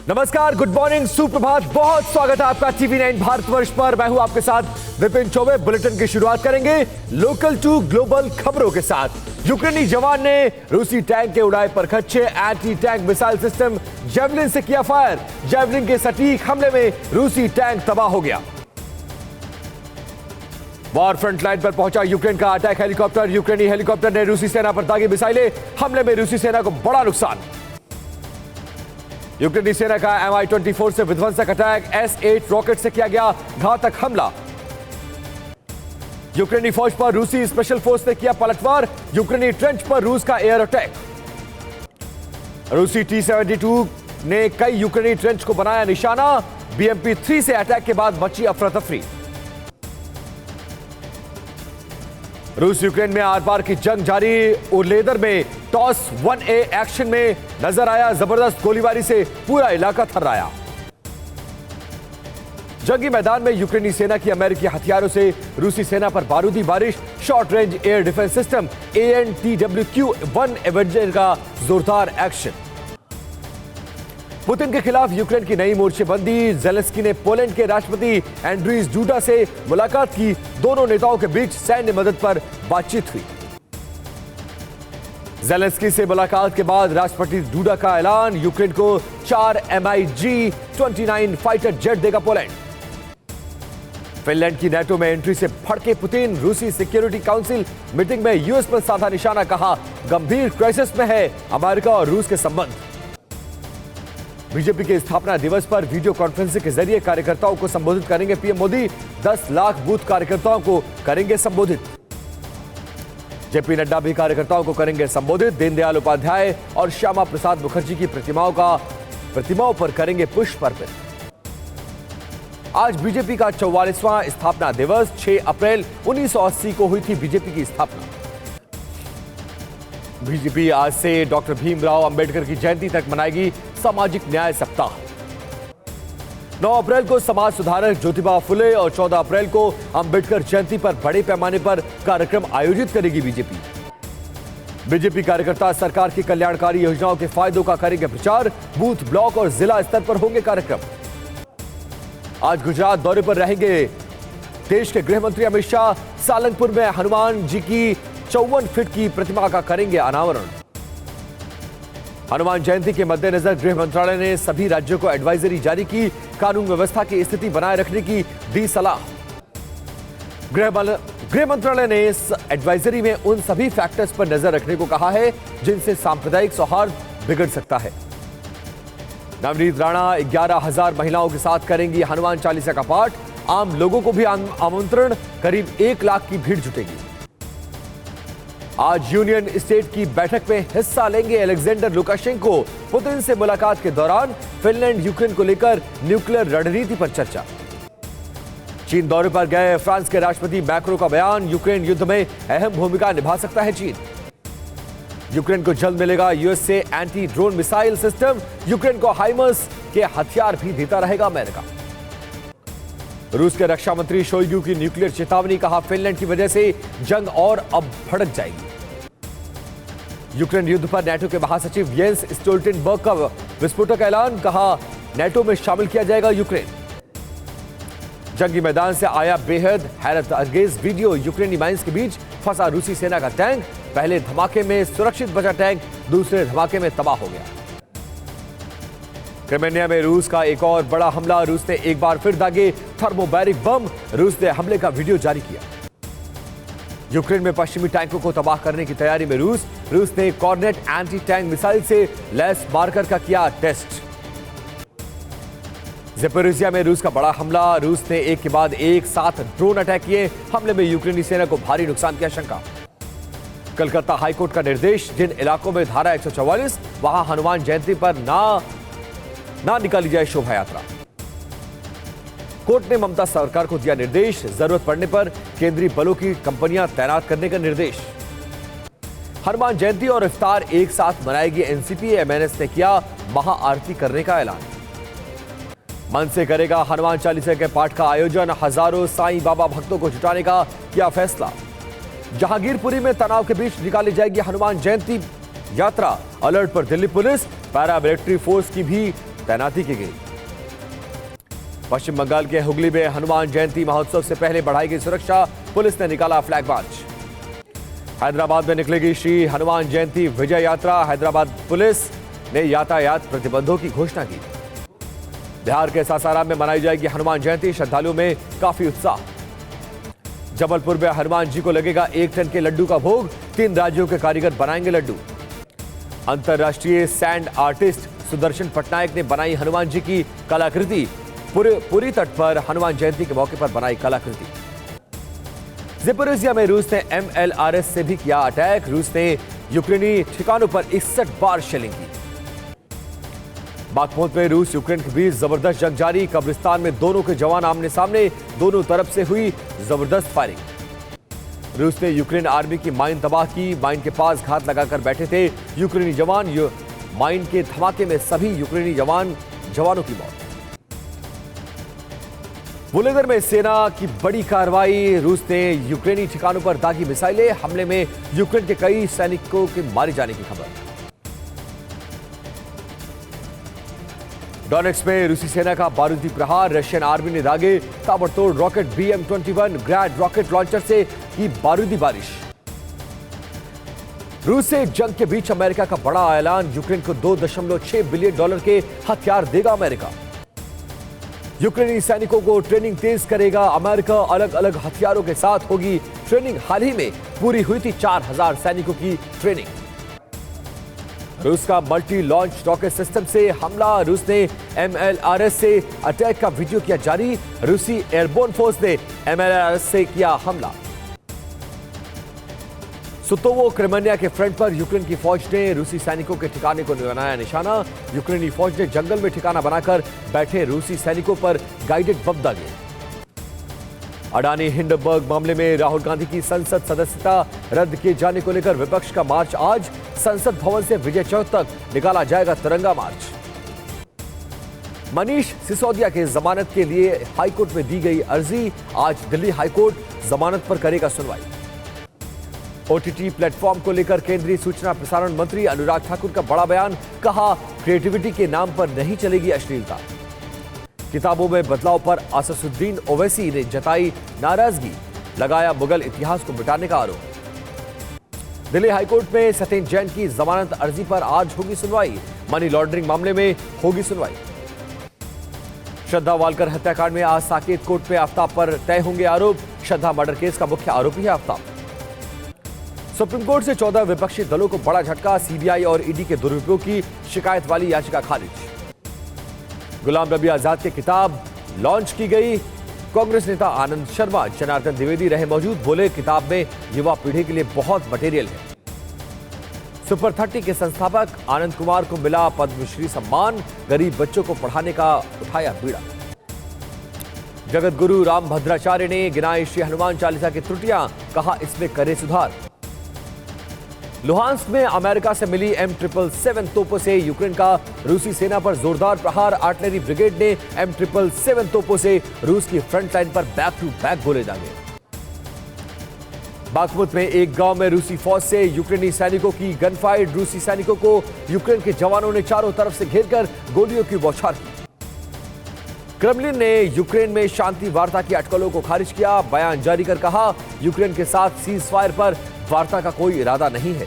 नमस्कार, good morning, सुप्रभात। बहुत स्वागत है आपका TV9 भारतवर्ष पर। मैं हूं आपके साथ विपिन चौबे। बुलेटिन की शुरुआत करेंगे लोकल टू ग्लोबल खबरों के साथ। यूक्रेनी जवान ने रूसी टैंक के उड़ाए परखच्चे anti tank missile system javelin से किया फायर। जेवलिन के सटीक हमले में रूसी टैंक तबाह हो गया। वॉर फ्रंट लाइन पर पहुंचा यूक्रेन का अटैक हेलीकॉप्टर। यूक्रेनी हेलीकॉप्टर ने रूसी सेना पर दागी मिसाइलें। हमले में रूसी सेना को बड़ा नुकसान। यूक्रेनी सेना का Mi-24 से विध्वंसक अटैक। S-8 रॉकेट से किया गया घातक हमला। यूक्रेनी फौज पर रूसी स्पेशल फोर्स ने किया पलटवार। यूक्रेनी ट्रेंच पर रूस का एयर अटैक। रूसी T-72 ने कई यूक्रेनी ट्रेंच को बनाया निशाना। BMP-3 से अटैक के बाद मची अफरा तफरी। रूस यूक्रेन में आर पार की जंग जारी। उरलेदर में टॉस 1A एक्शन में नजर आया। जबरदस्त गोलीबारी से पूरा इलाका थर्राया। जंगी मैदान में यूक्रेनी सेना की अमेरिकी हथियारों से रूसी सेना पर बारूदी बारिश। Short range air defence system AN/TWQ-1 Avenger का जोरदार एक्शन। पुतिन के खिलाफ यूक्रेन की नई मोर्चेबंदी। जेलेंस्की ने पोलैंड के राष्ट्रपति एंड्रीज डूडा से मुलाकात की। दोनों नेताओं के बीच सैन्य मदद पर बातचीत हुई। जेलेंस्की से मुलाकात के बाद राष्ट्रपति डूडा का ऐलान। यूक्रेन को 4 MiG-29 फाइटर जेट देगा पोलैंड। फिनलैंड की नेटो में एंट्री से भड़के पुतिन। रूसी सिक्योरिटी काउंसिल मीटिंग में यूएस पर साधा निशाना। कहा, गंभीर क्राइसिस में है अमेरिका और रूस के संबंध। बीजेपी के स्थापना दिवस पर वीडियो कॉन्फ्रेंसिंग के जरिए कार्यकर्ताओं को संबोधित करेंगे पीएम मोदी। 10 लाख बूथ कार्यकर्ताओं को करेंगे संबोधित। जेपी नड्डा भी कार्यकर्ताओं को करेंगे संबोधित। दीनदयाल उपाध्याय और श्यामा प्रसाद मुखर्जी की प्रतिमाओं पर करेंगे पुष्प अर्पित। आज बीजेपी का 44वां स्थापना दिवस। 6 अप्रैल 1980 को हुई थी बीजेपी की स्थापना। बीजेपी आज से डॉक्टर भीमराव अंबेडकर की जयंती तक मनाएगी सामाजिक न्याय सप्ताह। 9 अप्रैल को समाज सुधारक ज्योतिबा फुले और 14 अप्रैल को अंबेडकर जयंती पर बड़े पैमाने पर कार्यक्रम आयोजित करेगी बीजेपी। बीजेपी कार्यकर्ता सरकार की कल्याणकारी योजनाओं के फायदों का करेंगे प्रचार। बूथ, ब्लॉक और जिला स्तर पर होंगे कार्यक्रम। आज गुजरात दौरे पर रहेंगे देश के गृह मंत्री अमित शाह। सालंगपुर में हनुमान जी की 54 फीट की प्रतिमा का करेंगे अनावरण। हनुमान जयंती के मद्देनजर गृह मंत्रालय ने सभी राज्यों को एडवाइजरी जारी की। कानून व्यवस्था की स्थिति बनाए रखने की दी सलाह। गृह मंत्रालय ने इस एडवाइजरी में उन सभी फैक्टर्स पर नजर रखने को कहा है जिनसे सांप्रदायिक सौहार्द बिगड़ सकता है। नवनीत राणा 11,000 महिलाओं के साथ करेंगी हनुमान चालीसा का पाठ। आम लोगों को भी आमंत्रण। करीब 1 लाख की भीड़ जुटेगी। आज यूनियन स्टेट की बैठक में हिस्सा लेंगे अलेक्जेंडर लुकाशेंको। पुतिन से मुलाकात के दौरान फिनलैंड यूक्रेन को लेकर न्यूक्लियर रणनीति पर चर्चा। चीन दौरे पर गए फ्रांस के राष्ट्रपति मैक्रो का बयान। यूक्रेन युद्ध में अहम भूमिका निभा सकता है चीन। यूक्रेन को जल्द मिलेगा यूएस से anti drone missile system. Ukraine को हाइमर्स के हथियार भी देता रहेगा अमेरिका। रूस के रक्षा मंत्री शोइगु की न्यूक्लियर चेतावनी। कहा, फिनलैंड की वजह से जंग और अब भड़क जाएगी। यूक्रेन युद्ध पर नेटो के महासचिव येंस स्टोल्टेनबर्ग का विस्फोटक ऐलान। कहा, नेटो में शामिल किया जाएगा यूक्रेन। जंगी मैदान से आया बेहद हैरत अंगेज वीडियो। यूक्रेनी माइंस के बीच फंसा रूसी सेना का टैंक। पहले धमाके में सुरक्षित बचा टैंक, दूसरे धमाके में तबाह हो गया। क्रिमिया में रूस का एक और बड़ा हमला। रूस ने एक बार फिर दागे थर्मोबैरिक बम। रूस ने हमले का वीडियो जारी किया। यूक्रेन में पश्चिमी टैंकों को तबाह करने की तैयारी में रूस ने कॉर्नेट एंटी टैंक मिसाइल से लैस मार्कर का किया टेस्ट। ज़ेपोरिज़िया में रूस का बड़ा हमला। रूस ने एक के बाद एक 7 ड्रोन अटैक किए। हमले में यूक्रेनी सेना को भारी नुकसान की आशंका। कलकत्ता हाईकोर्ट का निर्देश, जिन इलाकों में धारा 144 वहां हनुमान जयंती पर ना निकाली जाए शोभा यात्रा। कोर्ट ने ममता सरकार को दिया निर्देश, जरूरत पड़ने पर केंद्रीय बलों की कंपनियां तैनात करने का निर्देश। हनुमान जयंती और इफ्तार एक साथ मनाएगी एनसीपी। एमएनएस ने किया महाआरती करने का ऐलान। मन से करेगा हनुमान चालीसा के पाठ का आयोजन। हजारों साईं बाबा भक्तों को जुटाने का किया फैसला। जहांगीरपुरी में तनाव के बीच निकाली जाएगी हनुमान जयंती यात्रा। अलर्ट पर दिल्ली पुलिस। पैरामिलिट्री फोर्स की भी तैनाती की गई। पश्चिम बंगाल के हुगली में हनुमान जयंती महोत्सव से पहले बढ़ाई गई सुरक्षा, पुलिस ने निकाला फ्लैग मार्च। हैदराबाद में निकलेगी श्री हनुमान जयंती विजय यात्रा, हैदराबाद पुलिस ने यातायात प्रतिबंधों की घोषणा की। बिहार के सासाराम में मनाई जाएगी हनुमान जयंती, श्रद्धालुओं में काफी उत्साह। जबलपुर में हनुमान जी को लगेगा 1 टन के लड्डू का भोग, 3 राज्यों के कारीगर बनाएंगे लड्डू। अंतर्राष्ट्रीय सैंड आर्टिस्ट सुदर्शन पटनायक ने बनाई हनुमान जी की कलाकृति, पुरी तट पर हनुमान जयंती के मौके पर बनाई कलाकृति। ज़ेपोरिज़िया में रूस ने MLRS से भी किया अटैक, रूस ने यूक्रेनी ठिकानों पर 61 बार शेलिंग की। बाखमुत में रूस यूक्रेन के बीच जबरदस्त जंग जारी, कब्रिस्तान में दोनों के जवान आमने सामने, दोनों तरफ से हुई जबरदस्त फायरिंग। रूस ने यूक्रेन आर्मी की माइन तबाह की, माइन के पास घात लगाकर बैठे थे यूक्रेनी जवान, माइन के धमाके में सभी यूक्रेनी जवानों की मौत। वोलोदिर में सेना की बड़ी कार्रवाई, रूस ने यूक्रेनी ठिकानों पर दागी मिसाइलें, हमले में यूक्रेन के कई सैनिकों के मारे जाने की खबर। डोनेट्स्क में रूसी सेना का बारूदी प्रहार, रशियन आर्मी ने दागे ताबड़तोड़ रॉकेट, BM-21 ग्रैड रॉकेट लॉन्चर से की बारूदी बारिश। रूस से जंग के बीच अमेरिका का बड़ा ऐलान, यूक्रेन को $2.6 बिलियन के हथियार देगा अमेरिका। यूक्रेनी सैनिकों को ट्रेनिंग तेज करेगा अमेरिका, अलग अलग हथियारों के साथ होगी ट्रेनिंग। हाल ही में पूरी हुई थी 4000 सैनिकों की ट्रेनिंग। रूस का मल्टी लॉन्च रॉकेट सिस्टम से हमला, रूस ने MLRS से अटैक का वीडियो किया जारी, रूसी एयरबोर्न फोर्स ने MLRS से किया हमला। सुतोवो क्रिमिया के फ्रंट पर यूक्रेन की फौज ने रूसी सैनिकों के ठिकाने को बनाया निशाना, यूक्रेनी फौज ने जंगल में ठिकाना बनाकर बैठे रूसी सैनिकों पर गाइडेड बम दागे। अडानी हिंडनबर्ग मामले में राहुल गांधी की संसद सदस्यता रद्द किए जाने को लेकर विपक्ष का मार्च आज, संसद भवन से विजय चौक तक निकाला जाएगा तिरंगा मार्च। मनीष सिसोदिया के जमानत के लिए हाईकोर्ट में दी गई अर्जी, आज दिल्ली हाईकोर्ट जमानत पर करेगा सुनवाई। OTT प्लेटफॉर्म को लेकर केंद्रीय सूचना प्रसारण मंत्री अनुराग ठाकुर का बड़ा बयान, कहा क्रिएटिविटी के नाम पर नहीं चलेगी अश्लीलता। किताबों में बदलाव पर असदुद्दीन ओवैसी ने जताई नाराजगी, लगाया मुगल इतिहास को मिटाने का आरोप। दिल्ली हाईकोर्ट में सत्येन जैन की जमानत अर्जी पर आज होगी सुनवाई, मनी लॉन्ड्रिंग मामले में होगी सुनवाई। श्रद्धा वालकर हत्याकांड में आज साकेत कोर्ट में आफ्ताब पर तय होंगे आरोप, श्रद्धा मर्डर केस का मुख्य आरोपी है आफ्ताब। सुप्रीम कोर्ट से 14 विपक्षी दलों को बड़ा झटका, CBI और ED के दुरुपयोग की शिकायत वाली याचिका खारिज। गुलाम नबी आजाद की किताब लॉन्च की गई, कांग्रेस नेता आनंद शर्मा, जनार्दन द्विवेदी रहे मौजूद, बोले किताब में युवा पीढ़ी के लिए बहुत मटेरियल है। सुपर 30 के संस्थापक आनंद कुमार को मिला पद्मश्री सम्मान, गरीब बच्चों को पढ़ाने का उठाया बीड़ा। जगत गुरु राम भद्राचार्य ने गिनाई श्री हनुमान चालीसा की त्रुटियां, कहा इसमें करे सुधार। लुहांस्क में अमेरिका से मिली M777 तोपों से यूक्रेन का रूसी सेना पर जोरदार प्रहार, आर्टिलरी ब्रिगेड ने M777 तोपों से रूस की फ्रंट लाइन पर बैक टू बैक गोले दागे। बाखमुत में एक गांव में रूसी फौज से यूक्रेनी सैनिकों की गनफाइट, रूसी सैनिकों को यूक्रेन के जवानों ने चारों तरफ से घेरकर गोलियों की बौछार की। क्रेमलिन ने यूक्रेन में शांति वार्ता की अटकलों को खारिज किया, बयान जारी कर कहा यूक्रेन के साथ सीज फायर पर वार्ता का कोई इरादा नहीं है।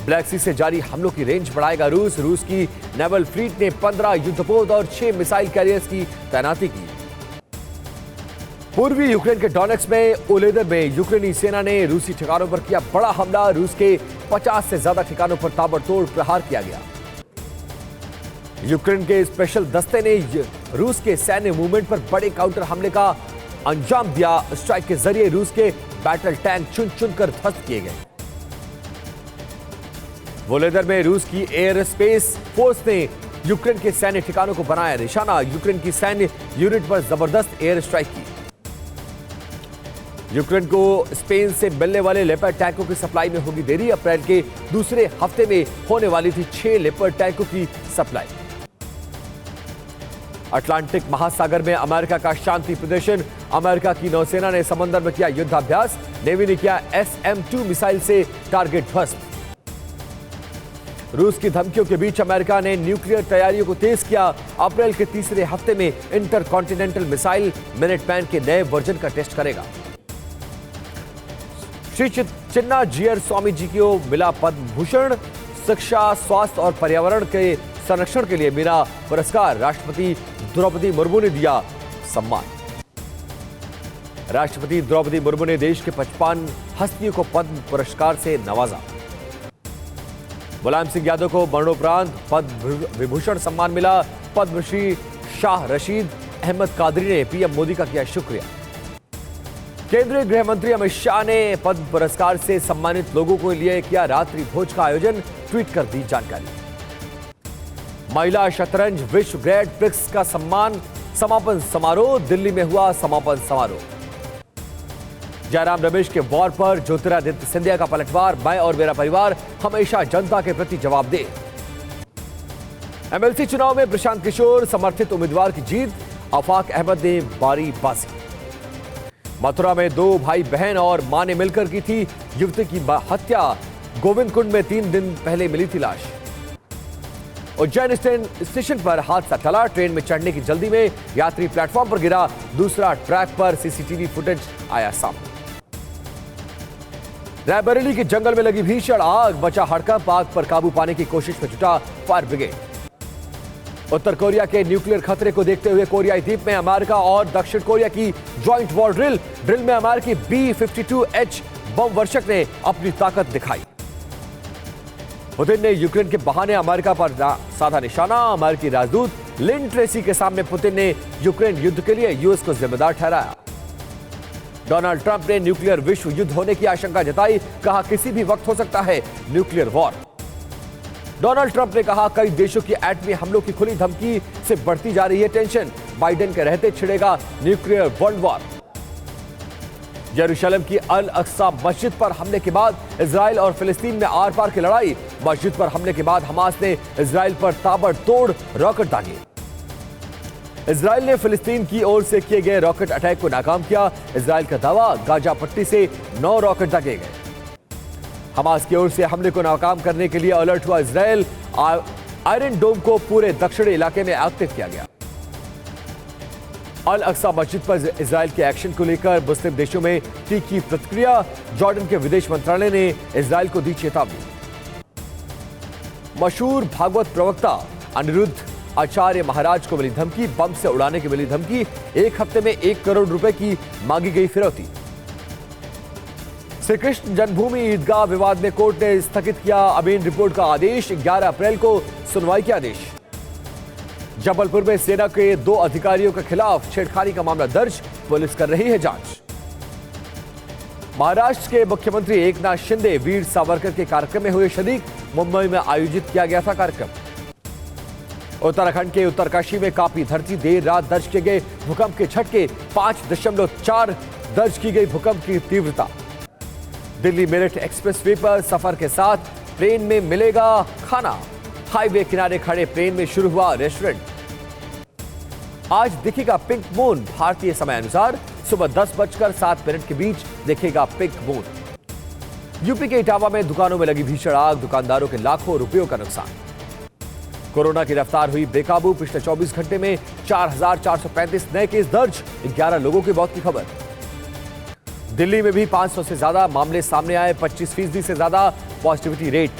ब्लैक सी से जारी हमलों की रेंज बढ़ाएगा रूस, रूस की नेवल फ्लीट ने 15 युद्धपोत और 6 मिसाइल कैरियर्स की तैनाती की। पूर्वी यूक्रेन के डोनेट्स्क में वोलोदिर में यूक्रेनी सेना ने रूसी ठिकानों पर किया बड़ा हमला, रूस के 50 से ज्यादा ठिकानों पर ताबड़तोड़ प्रहार किया गया। यूक्रेन के स्पेशल दस्ते ने रूस के सैन्य मूवमेंट पर बड़े काउंटर हमले का अंजाम दिया, स्ट्राइक के जरिए रूस के बैटल टैंक चुन चुनकर ध्वस्त किए गए। वोलोदिर में रूस की एयर स्पेस फोर्स ने यूक्रेन के सैन्य ठिकानों को बनाया निशाना, यूक्रेन की सैन्य यूनिट पर जबरदस्त एयर स्ट्राइक की। यूक्रेन को स्पेन से मिलने वाले लेपर्ड टैंकों की सप्लाई में होगी देरी, अप्रैल के दूसरे हफ्ते में होने वाली थी 6 लेपर्ड टैंकों की सप्लाई। अटलांटिक महासागर में अमेरिका का शांति प्रदर्शन, अमेरिका की नौसेना ने समंदर में किया युद्धाभ्यास, नेवी ने किया SM-2 मिसाइल से टारगेट ध्वस्त। रूस की धमकियों के बीच अमेरिका ने न्यूक्लियर तैयारियों को तेज किया। अप्रैल के तीसरे हफ्ते में इंटरकॉन्टिनेंटल मिसाइल मिनटमैन के नए वर्जन का टेस्ट करेगा। श्री चिन्ना जीयर स्वामी जी को मिला पद्म भूषण। शिक्षा, स्वास्थ्य और पर्यावरण के संरक्षण के लिए मिला पुरस्कार। राष्ट्रपति द्रौपदी मुर्मू ने दिया सम्मान। राष्ट्रपति द्रौपदी मुर्मू ने देश के 55 हस्तियों को पद्म पुरस्कार से नवाजा। मुलायम सिंह यादव को मरणोपरांत पद्म विभूषण सम्मान मिला। पद्मश्री शाह रशीद अहमद कादरी ने पीएम मोदी का किया शुक्रिया। केंद्रीय गृह मंत्री अमित शाह ने पद्म पुरस्कार से सम्मानित लोगों के लिए किया रात्रि भोज का आयोजन, ट्वीट कर दी जानकारी। महिला शतरंज विश्व ग्रैंड प्रिक्स का समापन समारोह दिल्ली में हुआ। समापन समारोह जयराम रमेश के वॉर पर ज्योतिरादित्य सिंधिया का पलटवार। मैं और मेरा परिवार हमेशा जनता के प्रति जवाबदेह। एमएलसी चुनाव में प्रशांत किशोर समर्थित उम्मीदवार की जीत। आफाक अहमद ने बारी बाजी। मथुरा में 2 भाई बहन और मां ने मिलकर की थी युवती की हत्या। गोविंद कुंड में 3 दिन पहले मिली थी लाश। उज्जैन स्टेशन पर हादसा टला। ट्रेन में चढ़ने की जल्दी में यात्री प्लेटफॉर्म पर गिरा। दूसरा ट्रैक पर सीसीटीवी फुटेज आया सामने। रायबरेली के जंगल में लगी भीषण आग। बचा हड़कंप। आग पर काबू पाने की कोशिश में जुटा फायर ब्रिगेड। उत्तर कोरिया के न्यूक्लियर खतरे को देखते हुए कोरियाई द्वीप में अमेरिका और दक्षिण कोरिया की ज्वाइंट वॉर ड्रिल में अमेरिकी B-52H बम वर्षक ने अपनी ताकत दिखाई। पुतिन ने यूक्रेन के बहाने अमेरिका पर साधा निशाना। अमेरिकी राजदूत लिन ट्रेसी के सामने पुतिन ने यूक्रेन युद्ध के लिए यूएस को जिम्मेदार ठहराया। डोनाल्ड ट्रंप ने न्यूक्लियर विश्व युद्ध होने की आशंका जताई। कहा किसी भी वक्त हो सकता है न्यूक्लियर वॉर। डोनाल्ड ट्रंप ने कहा कई देशों की एटमी हमलों की खुली धमकी से बढ़ती जा रही है टेंशन। बाइडेन के रहते छिड़ेगा न्यूक्लियर वर्ल्ड वॉर। यरूशलेम की अल अक्सा मस्जिद पर हमले के बाद इजराइल और फिलिस्तीन में आर पार की लड़ाई। मस्जिद पर हमले के बाद हमास ने इजराइल पर ताबड़तोड़ रॉकेट दागे। इजराइल ने फिलिस्तीन की ओर से किए गए रॉकेट अटैक को नाकाम किया। इजराइल का दावा गाजा पट्टी से 9 रॉकेट दागे गए। हमास की ओर से हमले को नाकाम करने के लिए अलर्ट हुआ इजराइल। आयरन डोम को पूरे दक्षिणी इलाके में एक्टिव किया गया। अल अक्सा मस्जिद पर इजराइल के एक्शन को लेकर मुस्लिम देशों में तीखी प्रतिक्रिया। जॉर्डन के विदेश मंत्रालय ने इजराइल को दी चेतावनी। मशहूर भागवत प्रवक्ता अनिरुद्ध आचार्य महाराज को मिली धमकी। बम से उड़ाने की मिली धमकी। 1 हफ्ते में 1 करोड़ रुपए की मांगी गई फिरौती। श्री कृष्ण जन्मभूमि ईदगाह विवाद में कोर्ट ने स्थगित किया अमीन रिपोर्ट का आदेश। 11 अप्रैल को सुनवाई के आदेश। जबलपुर में सेना के 2 अधिकारियों के खिलाफ छेड़खानी का मामला दर्ज। पुलिस कर रही है जांच। महाराष्ट्र के मुख्यमंत्री एकनाथ शिंदे वीर सावरकर के कार्यक्रम में हुए शरीक। मुंबई में आयोजित किया गया था कार्यक्रम। उत्तराखंड के उत्तरकाशी में कांपी धरती। देर रात दर्ज किए गए भूकंप के झटके। 5.4 दर्ज की गई भूकंप की तीव्रता। दिल्ली मेरठ एक्सप्रेसवे पर सफर के साथ ट्रेन में मिलेगा खाना। हाईवे किनारे खड़े प्लेन में शुरू हुआ रेस्टोरेंट। आज दिखेगा पिंक मून। भारतीय समय अनुसार सुबह 10:07 के बीच दिखेगा पिंक मून। यूपी के इटावा में दुकानों में लगी भीषण आग। दुकानदारों के लाखों रुपयों का नुकसान। कोरोना की रफ्तार हुई बेकाबू। पिछले 24 घंटे में 4,435 नए केस दर्ज। 11 लोगों की मौत की खबर। दिल्ली में भी 500 से ज्यादा मामले सामने आए। 25% से ज्यादा पॉजिटिविटी रेट।